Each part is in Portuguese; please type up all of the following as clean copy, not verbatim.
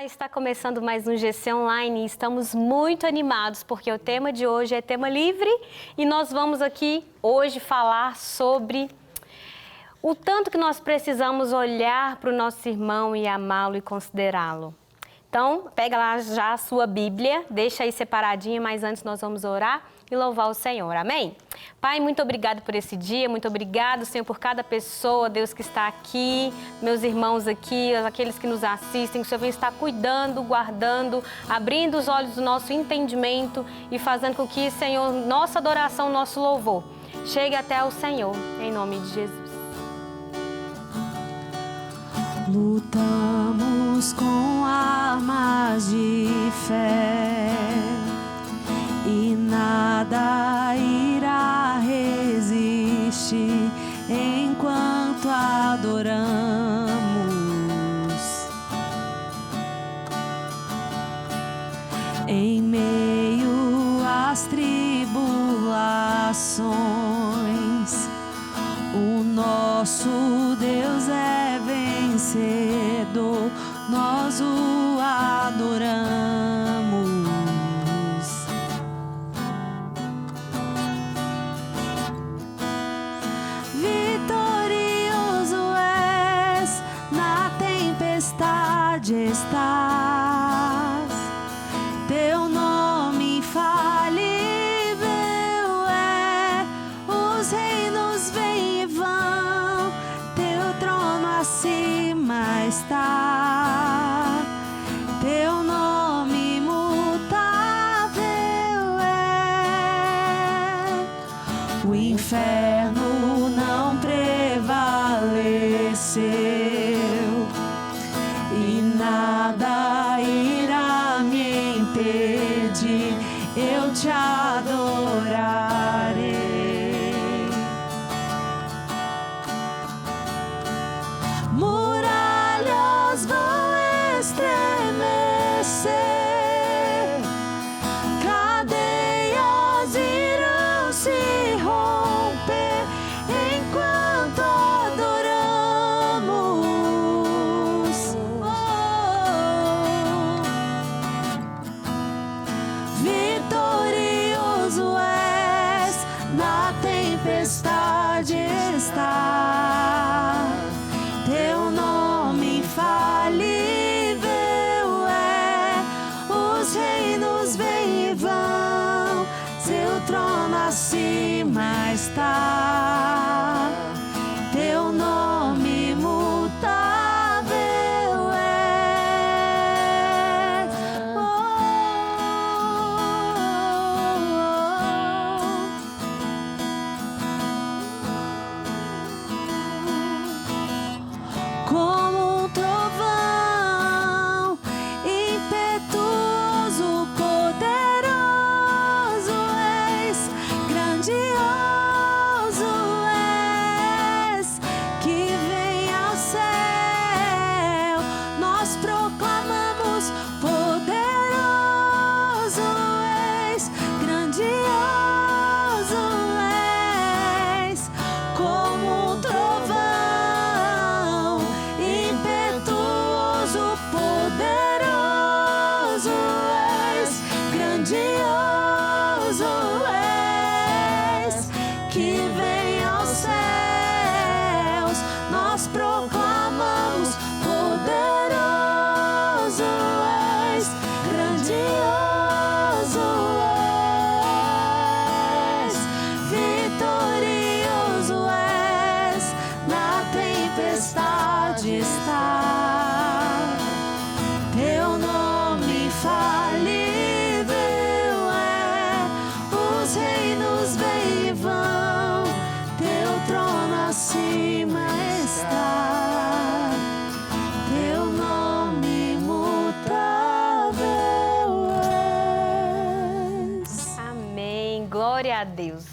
Está começando mais um GC Online e estamos muito animados porque o tema de hoje é tema livre e nós vamos aqui hoje falar sobre o tanto que nós precisamos olhar para o nosso irmão e amá-lo e considerá-lo. Então, pega lá já a sua Bíblia, deixa aí separadinha, mas antes nós vamos orar e louvar o Senhor. Amém? Pai, muito obrigado por esse dia, muito obrigado, Senhor, por cada pessoa, Deus, que está aqui, meus irmãos aqui, aqueles que nos assistem, que o Senhor vem estar cuidando, guardando, abrindo os olhos do nosso entendimento e fazendo com que, Senhor, nossa adoração, nosso louvor chegue até ao Senhor, em nome de Jesus. Lutamos com armas de fé e nada irá resistir enquanto adoramos. Em meio às tribulações, o nosso Deus é vencedor, nós o adoramos. Vitorioso és, na tempestade estás, teu nome infalível é, os reinos vêm e vão, teu trono acima está, teu nome imutável é. O inferno não prevaleceu e nada irá me impedir, eu te adorarei. Muralhas vão estremecer, cadeias irão se romper enquanto adoramos. Vitorioso és, na tempestade está, teu nome infalível é, os reinos vêm e vão, seu trono acima está, teu nome imutável é. Como um trovão, impetuoso, poderoso és, grandioso és, que vem ao céu, nós proclamamos, poderoso és, grandioso és, como um trovão, impetuoso, poderoso és, grandioso és, que vem aos céus, nós proclamamos, poderoso és, grandioso és, vitorioso és, na tempestade está, teu nome infalível é, os reinos vêm e vão, teu trono acima está, teu nome imutável és. Amém, glória a Deus.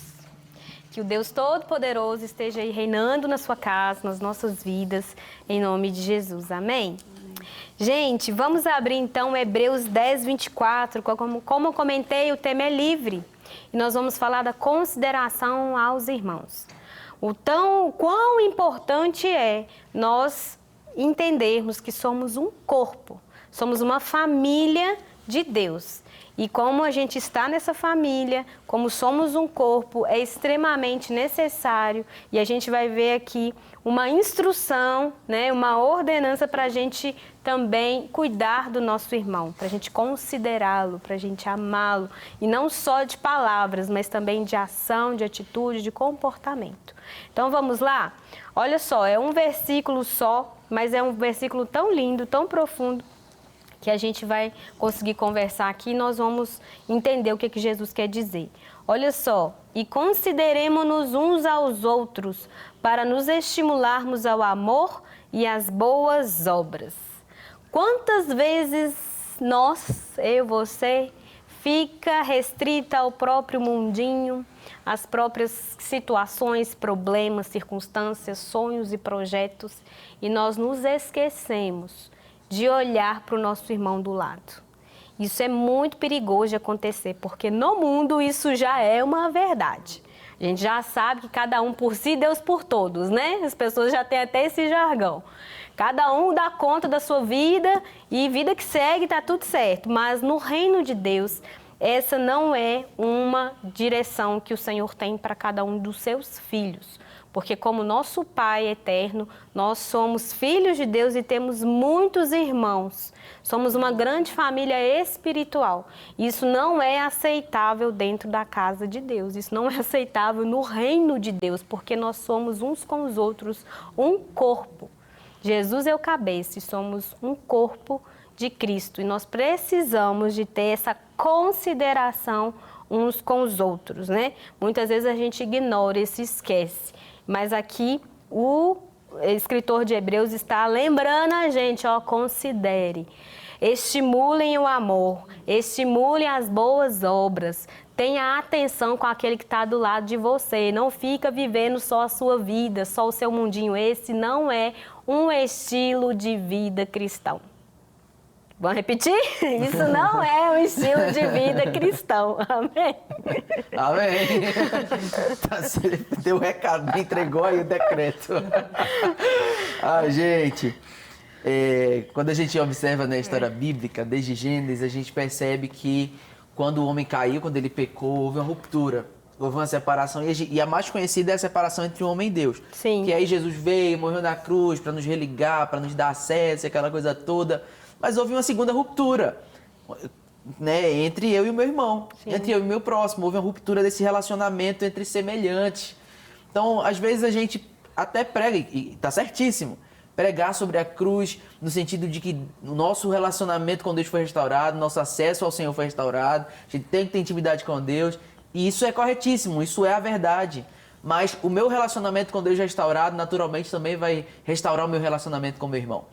Que o Deus Todo-Poderoso esteja aí reinando na sua casa, nas nossas vidas, em nome de Jesus. Amém? Gente, vamos abrir então Hebreus 10, 24. Como eu comentei, o tema é livre. E nós vamos falar da consideração aos irmãos. O quão importante é nós entendermos que somos um corpo. somos uma família de Deus. E como a gente está nessa família, como somos um corpo, é extremamente necessário, e a gente vai ver aqui uma instrução, né, uma ordenança para a gente também cuidar do nosso irmão, para a gente considerá-lo, para a gente amá-lo, e não só de palavras, mas também de ação, de atitude, de comportamento. Então vamos lá? Olha só, é um versículo só, mas é um versículo tão lindo, tão profundo, que a gente vai conseguir conversar aqui e nós vamos entender o que Jesus quer dizer. Olha só, e consideremo-nos uns aos outros para nos estimularmos ao amor e às boas obras. Quantas vezes nós, eu, você, fica restrita ao próprio mundinho, às próprias situações, problemas, circunstâncias, sonhos e projetos, e nós nos esquecemos de olhar para o nosso irmão do lado. Isso é muito perigoso de acontecer, porque no mundo isso já é uma verdade. A gente já sabe que cada um por si, Deus por todos, né? As pessoas já têm até esse jargão. Cada um dá conta da sua vida e vida que segue, tá tudo certo. Mas no reino de Deus, essa não é uma direção que o Senhor tem para cada um dos seus filhos. Porque como nosso Pai eterno, nós somos filhos de Deus e temos muitos irmãos. Somos uma grande família espiritual. Isso não é aceitável dentro da casa de Deus. Isso não é aceitável no reino de Deus, porque nós somos uns com os outros um corpo. Jesus é o cabeça e somos um corpo de Cristo. E nós precisamos de ter essa consideração uns com os outros, né? Muitas vezes a gente ignora e se esquece. Mas aqui o escritor de Hebreus está lembrando a gente, ó, considere, estimulem o amor, estimulem as boas obras, tenha atenção com aquele que está do lado de você, não fica vivendo só a sua vida, só o seu mundinho. Esse não é um estilo de vida cristão. Vamos repetir? Isso não é um estilo de vida cristão. Amém? Amém. Deu o recado, entregou aí o decreto. Gente, quando a gente observa na história bíblica, desde Gênesis, a gente percebe que quando o homem caiu, quando ele pecou, houve uma ruptura. Houve uma separação, e a mais conhecida é a separação entre o homem e Deus. Sim. Que aí Jesus veio, morreu na cruz para nos religar, para nos dar acesso, aquela coisa toda. Mas houve uma segunda ruptura, né, entre eu e o meu irmão, Sim. entre eu e o meu próximo. Houve uma ruptura desse relacionamento entre semelhantes. Então, às vezes a gente até prega, e está certíssimo, pregar sobre a cruz no sentido de que o nosso relacionamento com Deus foi restaurado, nosso acesso ao Senhor foi restaurado, a gente tem que ter intimidade com Deus, e isso é corretíssimo, isso é a verdade. Mas o meu relacionamento com Deus restaurado, naturalmente, também vai restaurar o meu relacionamento com o meu irmão.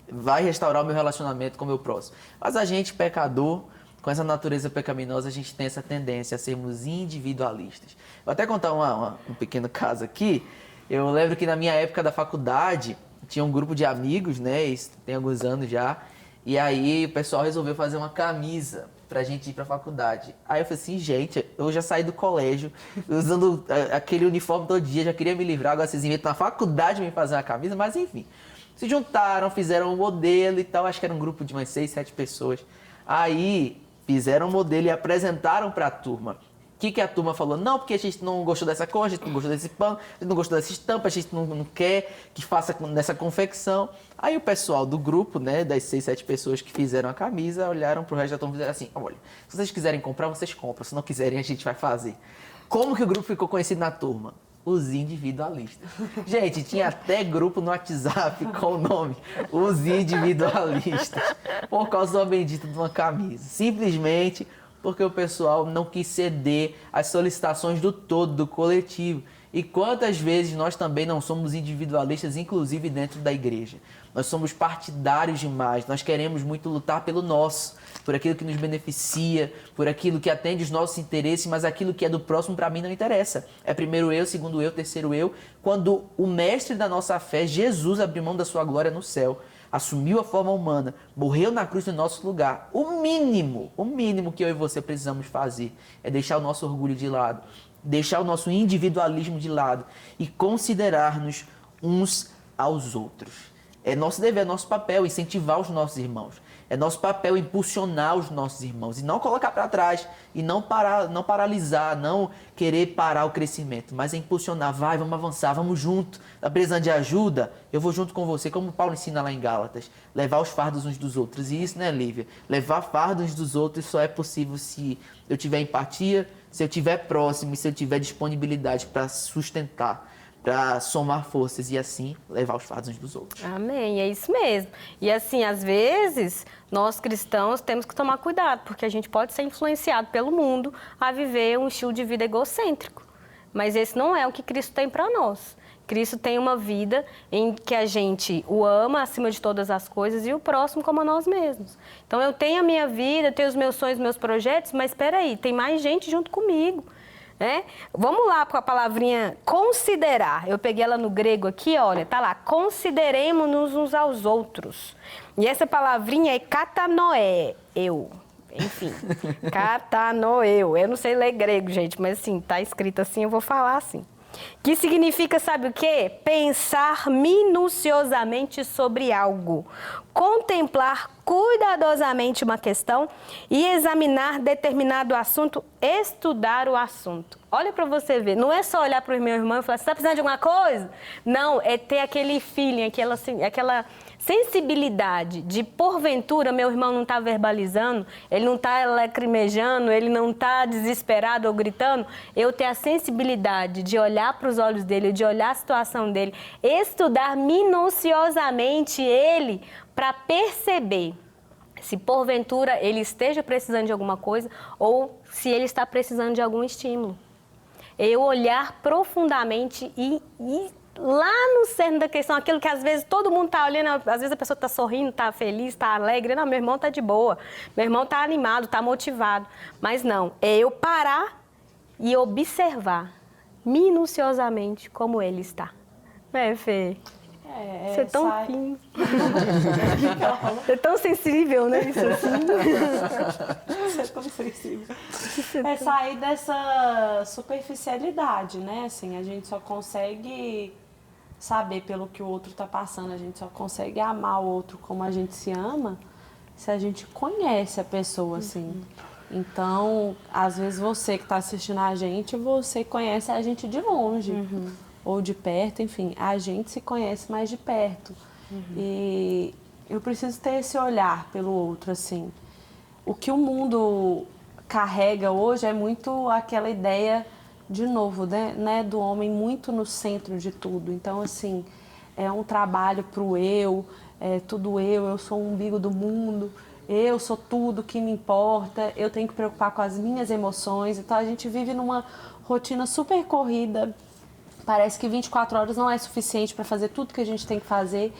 Vai restaurar o meu relacionamento com o meu próximo. Mas a gente, pecador, com essa natureza pecaminosa, a gente tem essa tendência a sermos individualistas. Vou até contar um pequeno caso aqui. Eu lembro que na minha época da faculdade, tinha um grupo de amigos, né? Isso tem alguns anos já. E aí o pessoal resolveu fazer uma camisa pra gente ir pra faculdade. Aí eu falei assim, gente, eu já saí do colégio usando aquele uniforme todo dia, já queria me livrar, agora vocês inventam na faculdade me fazer uma camisa, mas enfim. Se juntaram, fizeram um modelo e tal, acho que era um grupo de umas 6, 7 pessoas. Aí fizeram um modelo e apresentaram para a turma. O que a turma falou? Não, porque a gente não gostou dessa cor, a gente não gostou desse pano, a gente não gostou dessa estampa, a gente não quer que faça nessa confecção. Aí o pessoal do grupo, né, das 6, 7 pessoas que fizeram a camisa, olharam pro resto da turma e fizeram assim, olha, se vocês quiserem comprar, vocês compram, se não quiserem, a gente vai fazer. Como que o grupo ficou conhecido na turma? Os individualistas. Gente, tinha até grupo no WhatsApp com o nome Os Individualistas, por causa do bendito de uma camisa. Simplesmente porque o pessoal não quis ceder às solicitações do todo, do coletivo. E quantas vezes nós também não somos individualistas, inclusive dentro da igreja. Nós somos partidários demais, nós queremos muito lutar pelo nosso, por aquilo que nos beneficia, por aquilo que atende os nossos interesses, mas aquilo que é do próximo para mim não interessa. É primeiro eu, segundo eu, terceiro eu. Quando o mestre da nossa fé, Jesus, abriu mão da sua glória no céu, assumiu a forma humana, morreu na cruz no nosso lugar, o mínimo que eu e você precisamos fazer é deixar o nosso orgulho de lado, deixar o nosso individualismo de lado e considerar-nos uns aos outros. É nosso dever, é nosso papel incentivar os nossos irmãos. É nosso papel impulsionar os nossos irmãos e não colocar para trás e não paralisar, não querer parar o crescimento, mas é impulsionar. Vai, vamos avançar, vamos junto. Tá precisando de ajuda? Eu vou junto com você, como Paulo ensina lá em Gálatas. Levar os fardos uns dos outros. E isso, né, Lívia? Levar fardos uns dos outros só é possível se eu tiver empatia, se eu tiver próximo e se eu tiver disponibilidade para sustentar, para somar forças e assim levar os fardos uns dos outros. Amém, é isso mesmo. E assim, às vezes, nós cristãos temos que tomar cuidado, porque a gente pode ser influenciado pelo mundo a viver um estilo de vida egocêntrico. Mas esse não é o que Cristo tem para nós. Cristo tem uma vida em que a gente o ama acima de todas as coisas e o próximo como a nós mesmos. Então, eu tenho a minha vida, eu tenho os meus sonhos, meus projetos, mas espera aí, tem mais gente junto comigo. Né? Vamos lá com a palavrinha considerar. Eu peguei ela no grego aqui, olha, tá lá. Consideremos-nos uns aos outros. E essa palavrinha é katanoé, eu. Enfim, katanoeu. Eu não sei ler grego, gente, mas assim, tá escrito assim, eu vou falar assim. Que significa, sabe o quê? Pensar minuciosamente sobre algo, contemplar cuidadosamente uma questão e examinar determinado assunto, estudar o assunto. Olha para você ver, não é só olhar para o meu irmão e falar, você está precisando de alguma coisa? Não, é ter aquele feeling, aquela sensibilidade de, porventura, meu irmão não está verbalizando, ele não está lacrimejando, ele não está desesperado ou gritando. Eu ter a sensibilidade de olhar para os olhos dele, de olhar a situação dele, estudar minuciosamente ele para perceber se, porventura, ele esteja precisando de alguma coisa ou se ele está precisando de algum estímulo. Eu olhar profundamente e lá no cerne da questão, aquilo que às vezes todo mundo está olhando, às vezes a pessoa está sorrindo, está feliz, está alegre. Não, meu irmão está de boa, meu irmão está animado, está motivado. Mas não, é eu parar e observar minuciosamente como ele está. Né, Fê? Você é tão fino. Você é tão sensível, né? Isso assim. Você é tão sensível. É sair dessa superficialidade, né? Assim, a gente só consegue saber pelo que o outro está passando, a gente só consegue amar o outro como a gente se ama se a gente conhece a pessoa, assim. Então, às vezes você que está assistindo a gente, você conhece a gente de longe. Ou de perto, enfim, a gente se conhece mais de perto. E eu preciso ter esse olhar pelo outro, assim. O que o mundo carrega hoje é muito aquela ideia, de novo, né, do homem muito no centro de tudo. Então, assim, é um trabalho pro eu, é tudo eu sou o umbigo do mundo, eu sou tudo que me importa, eu tenho que preocupar com as minhas emoções. Então, a gente vive numa rotina super corrida. Parece que 24 horas não é suficiente para fazer tudo que a gente tem que fazer.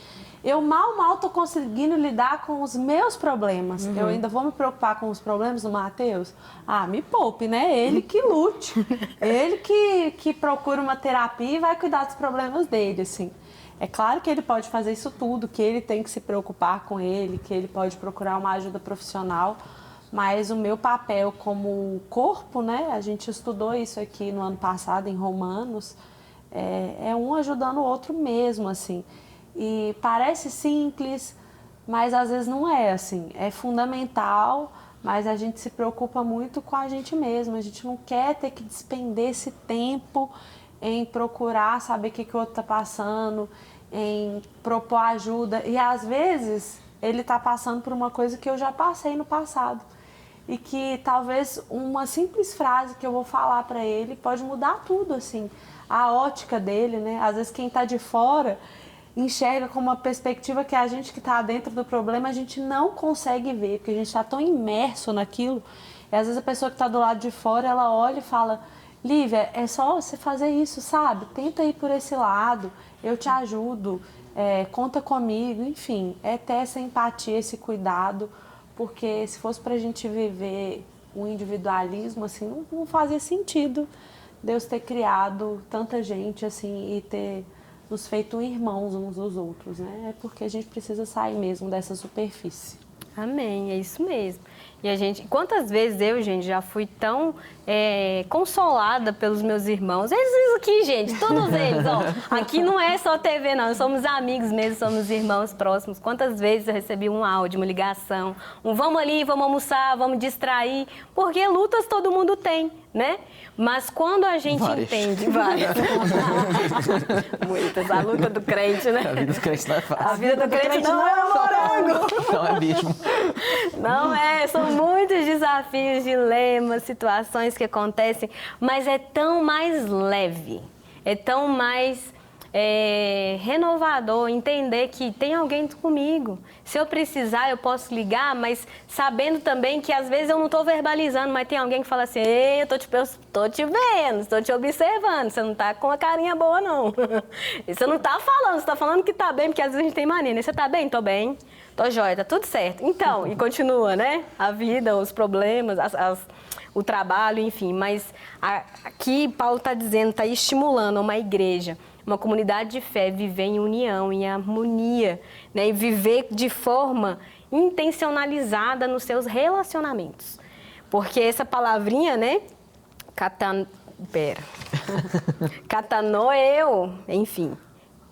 Eu mal estou conseguindo lidar com os meus problemas. Eu ainda vou me preocupar com os problemas do Mateus? Ah, me poupe, né? Ele que lute. Ele que procura uma terapia e vai cuidar dos problemas dele, assim. É claro que ele pode fazer isso tudo, que ele tem que se preocupar com ele, que ele pode procurar uma ajuda profissional. Mas o meu papel como corpo, né? A gente estudou isso aqui no ano passado, em Romanos. É um ajudando o outro mesmo, assim. E parece simples, mas às vezes não é, assim. É fundamental, mas a gente se preocupa muito com a gente mesmo. A gente não quer ter que despender esse tempo em procurar saber o que o outro está passando, em propor ajuda. E às vezes ele está passando por uma coisa que eu já passei no passado. E que talvez uma simples frase que eu vou falar para ele pode mudar tudo, assim. A ótica dele, né? Às vezes quem está de fora enxerga com uma perspectiva que a gente que está dentro do problema, a gente não consegue ver, porque a gente está tão imerso naquilo. E às vezes a pessoa que está do lado de fora, ela olha e fala, Lívia, é só você fazer isso, sabe? Tenta ir por esse lado, eu te ajudo, conta comigo, enfim. É ter essa empatia, esse cuidado, porque se fosse para a gente viver o individualismo, assim, não fazia sentido Deus ter criado tanta gente, assim, e ter nos feito irmãos uns dos outros, né? É porque a gente precisa sair mesmo dessa superfície. Amém, é isso mesmo. E a gente, quantas vezes eu, gente, já fui tão consolada pelos meus irmãos. Eles aqui, gente, todos eles, ó. Aqui não é só TV, não. Somos amigos mesmo, somos irmãos próximos. Quantas vezes eu recebi um áudio, uma ligação, vamos ali, vamos almoçar, vamos distrair. Porque lutas todo mundo tem, né? Mas quando a gente entende... Várias. Muitas. A luta do crente, né? A vida do crente não é fácil. A vida do crente não é morango. Não é mesmo. Não é, são muitos desafios, dilemas, situações que acontecem, mas é tão mais leve, é tão mais renovador entender que tem alguém comigo. Se eu precisar, eu posso ligar, mas sabendo também que às vezes eu não estou verbalizando, mas tem alguém que fala assim, ei, eu tô te vendo, estou te observando, você não está com uma carinha boa, não. Você não está falando, você está falando que está bem, porque às vezes a gente tem mania, né? Você está bem? Tô bem. Tô jóia, tá tudo certo. Então, e continua, né? A vida, os problemas, o trabalho, enfim. Mas aqui Paulo está dizendo, está estimulando uma igreja, uma comunidade de fé, viver em união, em harmonia, né? E viver de forma intencionalizada nos seus relacionamentos. Porque essa palavrinha, né? Catanoeu, enfim.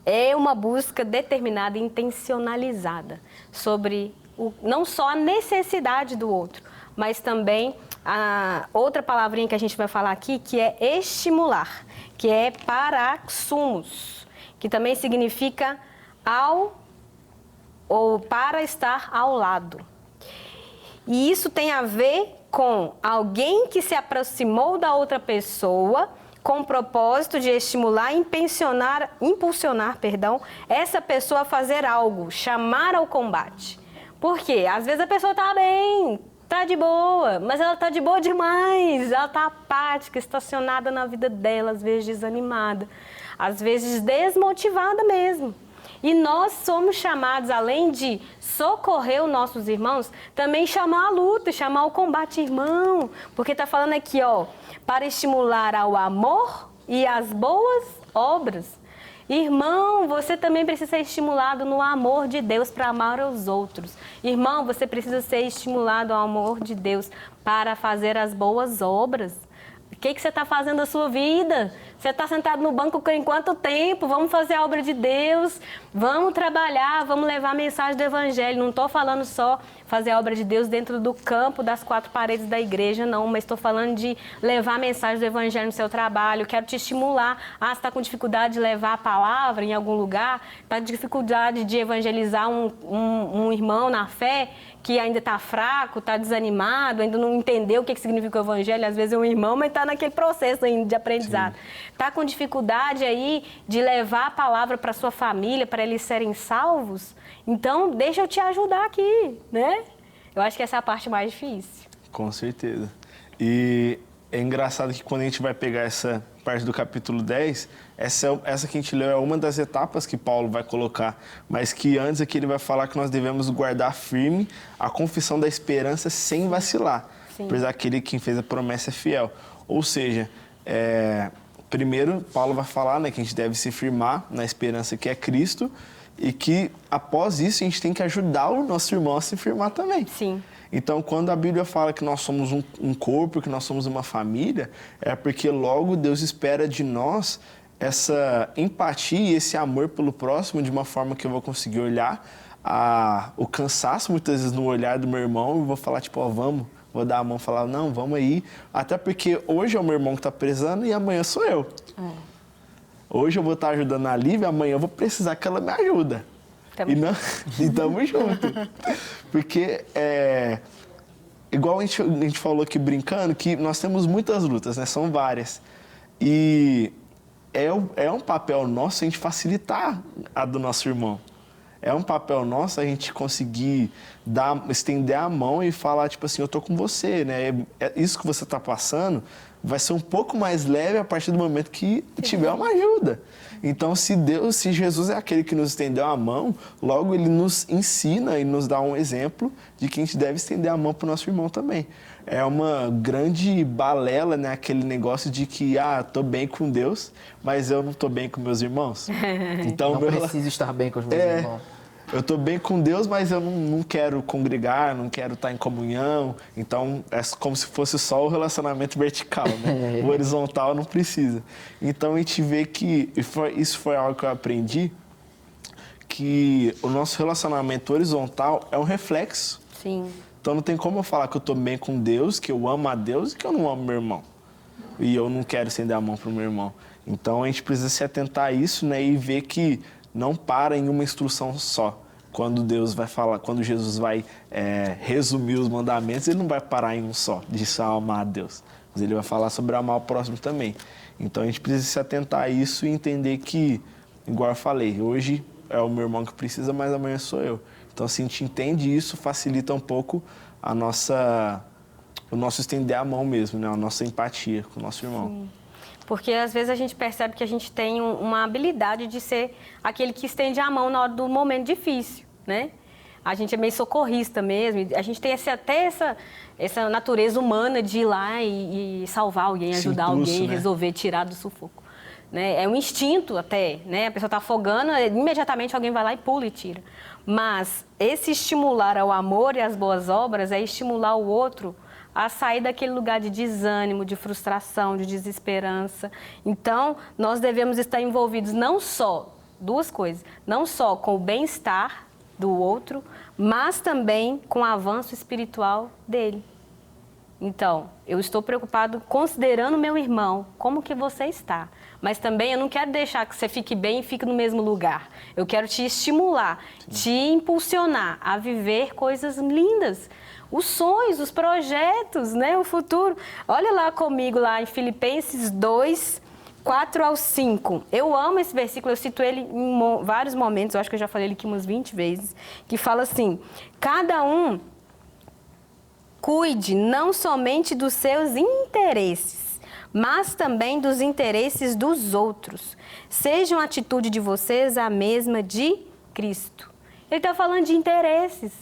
É uma busca determinada e intencionalizada sobre não só a necessidade do outro, mas também a outra palavrinha que a gente vai falar aqui, que é estimular, que é paraxumos, que também significa ao ou para estar ao lado. E isso tem a ver com alguém que se aproximou da outra pessoa com o propósito de estimular e impulsionar, essa pessoa a fazer algo, chamar ao combate. Por quê? Às vezes a pessoa está bem, está de boa, mas ela está de boa demais, ela está apática, estacionada na vida dela, às vezes desanimada, às vezes desmotivada mesmo. E nós somos chamados, além de socorrer os nossos irmãos, também chamar a luta, chamar o combate, irmão. Porque está falando aqui, ó, para estimular ao amor e às boas obras. Irmão, você também precisa ser estimulado no amor de Deus para amar os outros. Irmão, você precisa ser estimulado ao amor de Deus para fazer as boas obras. O que você está fazendo da sua vida? Você está sentado no banco em quanto tempo? Vamos fazer a obra de Deus, vamos trabalhar, vamos levar a mensagem do Evangelho. Não estou falando só fazer a obra de Deus dentro do campo das 4 paredes da igreja, não, mas estou falando de levar a mensagem do Evangelho no seu trabalho. Quero te estimular. Você está com dificuldade de levar a palavra em algum lugar? Está com dificuldade de evangelizar um irmão na fé que ainda está fraco, está desanimado, ainda não entendeu o que significa o Evangelho. Às vezes é um irmão, mas está naquele processo ainda de aprendizado. Está com dificuldade aí de levar a palavra para sua família, para eles serem salvos? Então, deixa eu te ajudar aqui, né? Eu acho que essa é a parte mais difícil. Com certeza. E é engraçado que quando a gente vai pegar essa parte do capítulo 10, essa que a gente leu é uma das etapas que Paulo vai colocar, mas que antes aqui ele vai falar que nós devemos guardar firme a confissão da esperança sem vacilar, pois aquele que fez a promessa é fiel. Ou seja, primeiro Paulo vai falar, né, que a gente deve se firmar na esperança que é Cristo e que após isso a gente tem que ajudar o nosso irmão a se firmar também. Sim. Então, quando a Bíblia fala que nós somos um corpo, que nós somos uma família, é porque logo Deus espera de nós essa empatia e esse amor pelo próximo de uma forma que eu vou conseguir olhar o cansaço muitas vezes no olhar do meu irmão e vou falar tipo, ó, vamos, vou dar a mão e falar, não, vamos aí. Até porque hoje é o meu irmão que está precisando e amanhã sou eu. Hoje eu vou estar ajudando a Lívia, amanhã eu vou precisar que ela me ajuda. E tamo junto. Porque, igual a gente falou aqui brincando, que nós temos muitas lutas, né? São várias. E é um papel nosso a gente facilitar a do nosso irmão. É um papel nosso a gente conseguir estender a mão e falar, tipo assim, eu tô com você, né? Isso que você tá passando vai ser um pouco mais leve a partir do momento que tiver uma ajuda. Então, se Jesus é aquele que nos estendeu a mão, logo ele nos ensina e nos dá um exemplo de que a gente deve estender a mão para o nosso irmão também. É uma grande balela, né? Aquele negócio de que, tô bem com Deus, mas eu não tô bem com meus irmãos. Então, não preciso estar bem com os meus irmãos. eu tô bem com Deus, mas eu não quero congregar, não quero estar em comunhão. Então, é como se fosse só o relacionamento vertical, né? O horizontal não precisa. Então, a gente vê que, isso foi algo que eu aprendi, que o nosso relacionamento horizontal é um reflexo. Sim. Então, não tem como eu falar que eu tô bem com Deus, que eu amo a Deus e que eu não amo meu irmão. E eu não quero estender a mão pro meu irmão. Então, a gente precisa se atentar a isso, né? E ver que não para em uma instrução só. Quando Deus vai falar, quando Jesus vai resumir os mandamentos, ele não vai parar em um só, de só amar a Deus. Mas ele vai falar sobre amar o próximo também. Então a gente precisa se atentar a isso e entender que, igual eu falei, hoje é o meu irmão que precisa, mas amanhã sou eu. Então se a gente entende isso, facilita um pouco o nosso estender a mão mesmo, né? A nossa empatia com o nosso irmão. Sim. Porque às vezes a gente percebe que a gente tem uma habilidade de ser aquele que estende a mão na hora do momento difícil, né? A gente é meio socorrista mesmo, a gente tem até essa natureza humana de ir lá e salvar alguém, ajudar alguém, né? Resolver, tirar do sufoco. Né? É um instinto até, né? A pessoa está afogando, imediatamente alguém vai lá e pula e tira. Mas esse estimular ao amor e às boas obras é estimular o outro a sair daquele lugar de desânimo, de frustração, de desesperança. Então, nós devemos estar envolvidos não só, duas coisas, não só com o bem-estar do outro, mas também com o avanço espiritual dele. Então, eu estou preocupado considerando meu irmão, como que você está. Mas também eu não quero deixar que você fique bem e fique no mesmo lugar. Eu quero te estimular, te impulsionar a viver coisas lindas. Os sonhos, os projetos, né? O futuro. Olha lá comigo, lá em Filipenses 2, 4 ao 5. Eu amo esse versículo, eu cito ele em vários momentos, eu acho que eu já falei ele aqui umas 20 vezes, que fala assim: cada um cuide não somente dos seus interesses, mas também dos interesses dos outros. Seja a atitude de vocês a mesma de Cristo. Ele está falando de interesses.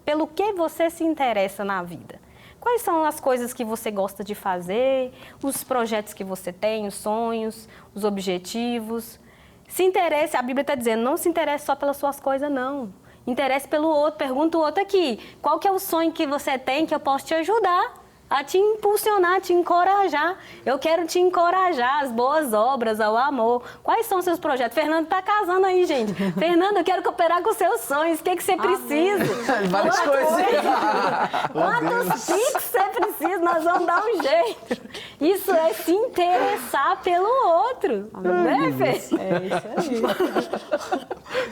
Pelo que você se interessa na vida? Quais são as coisas que você gosta de fazer, os projetos que você tem, os sonhos, os objetivos? Se interesse, a Bíblia está dizendo, não se interesse só pelas suas coisas, não. Interesse pelo outro, pergunta o outro aqui. Qual que é o sonho que você tem que eu posso te ajudar? A te impulsionar, a te encorajar. Eu quero te encorajar às boas obras, ao amor. Quais são os seus projetos? Fernando está casando aí, gente. Fernando, eu quero cooperar com os seus sonhos. O que você precisa? Várias coisas. Quantos piques você precisa? Nós vamos dar um jeito. Isso é se interessar pelo outro. Né, Fê? É isso aí.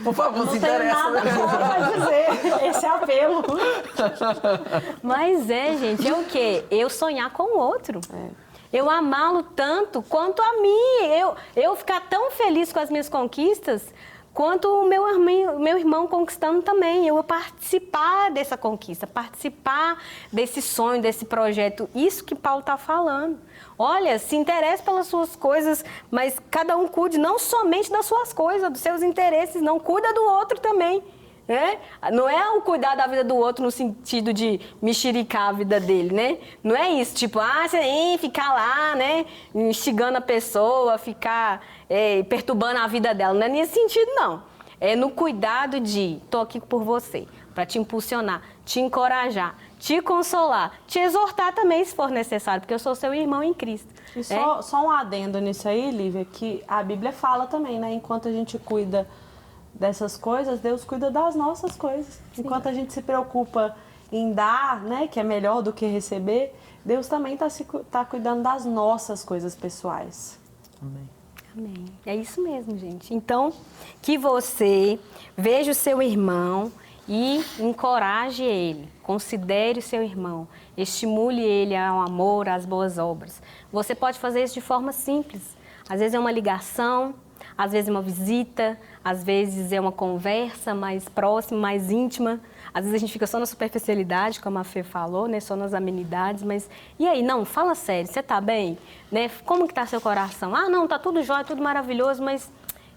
Por favor, se interessa. Não tenho nada para dizer. Esse apelo. Mas gente, é o quê? Eu sonhar com o outro. Eu amá-lo tanto quanto a mim. Eu ficar tão feliz com as minhas conquistas quanto o meu irmão conquistando também. Eu participar dessa conquista, participar desse sonho, desse projeto. Isso que Paulo está falando. Olha, se interesse pelas suas coisas, mas cada um cuide não somente das suas coisas, dos seus interesses, não cuida do outro também. Né? Não é o cuidar da vida do outro no sentido de mexericar a vida dele, né? Não é isso, tipo, você ficar lá, né? Instigando a pessoa, ficar perturbando a vida dela. Não é nesse sentido, não. É no cuidado de, tô aqui por você, para te impulsionar, te encorajar, te consolar, te exortar também, se for necessário, porque eu sou seu irmão em Cristo. E só um adendo nisso aí, Lívia, que a Bíblia fala também, né? Enquanto a gente cuida dessas coisas, Deus cuida das nossas coisas. Sim. Enquanto a gente se preocupa em dar, né, que é melhor do que receber, Deus também tá cuidando das nossas coisas pessoais. Amém. Amém. É isso mesmo, gente. Então, que você veja o seu irmão e encoraje ele, considere o seu irmão, estimule ele ao amor, às boas obras. Você pode fazer isso de forma simples. Às vezes é uma ligação, às vezes é uma visita, às vezes é uma conversa mais próxima, mais íntima. Às vezes a gente fica só na superficialidade, como a Fê falou, né? Só nas amenidades, mas... E aí, não, fala sério, você tá bem? Né? Como que tá seu coração? Não, tá tudo jóia, tudo maravilhoso, mas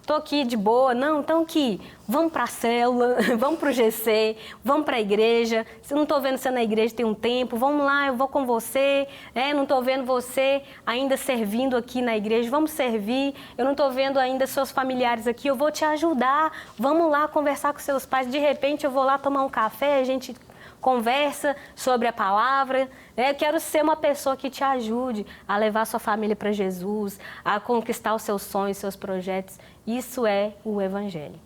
tô aqui de boa. Não, então aqui, vamos para a célula, vamos para o GC, vamos para a igreja. Se eu não estou vendo você na igreja tem um tempo, vamos lá, eu vou com você. Não estou vendo você ainda servindo aqui na igreja, vamos servir. Eu não estou vendo ainda seus familiares aqui, eu vou te ajudar. Vamos lá conversar com seus pais. De repente eu vou lá tomar um café, a gente conversa sobre a palavra. Eu quero ser uma pessoa que te ajude a levar sua família para Jesus, a conquistar os seus sonhos, seus projetos. Isso é o Evangelho.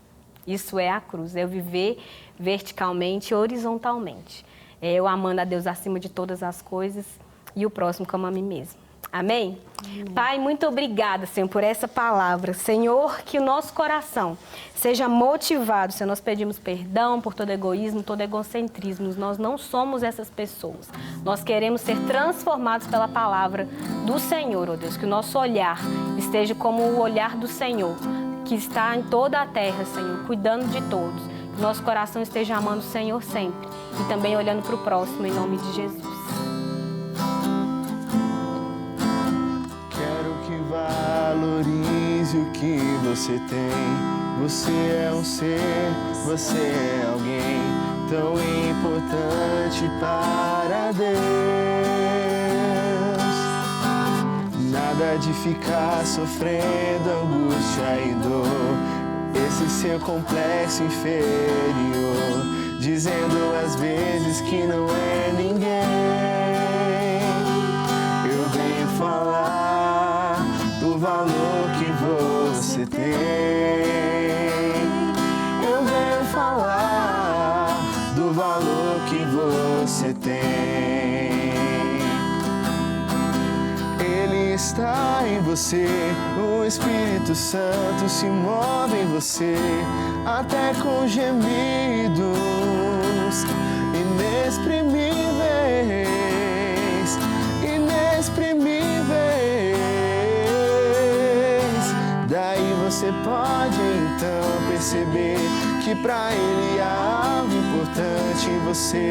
Isso é a cruz. É eu viver verticalmente e horizontalmente. Eu amando a Deus acima de todas as coisas e o próximo como a mim mesmo. Amém? Amém? Pai, muito obrigada, Senhor, por essa palavra. Senhor, que o nosso coração seja motivado. Senhor, nós pedimos perdão por todo egoísmo, todo egocentrismo. Nós não somos essas pessoas. Nós queremos ser transformados pela palavra do Senhor, ó Deus. Que o nosso olhar esteja como o olhar do Senhor, que está em toda a terra, Senhor, cuidando de todos. Que nosso coração esteja amando o Senhor sempre e também olhando para o próximo, em nome de Jesus. Valorize o que você tem. Você é um ser, você é alguém tão importante para Deus. Nada de ficar sofrendo angústia e dor, esse seu complexo inferior, dizendo às vezes que não é ninguém. Eu venho falar do valor que você tem. Eu venho falar do valor que você tem. Ele está em você, o Espírito Santo se move em você, até com gemidos inexprimíveis, inexprimíveis. Daí você pode então perceber que pra Ele há algo importante em você.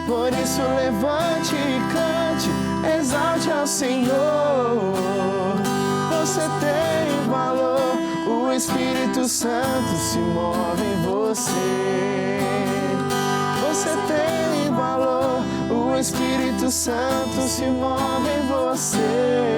Por isso levante e cante, exalte ao Senhor. Você tem valor, o Espírito Santo se move em você. Você tem valor, o Espírito Santo se move em você.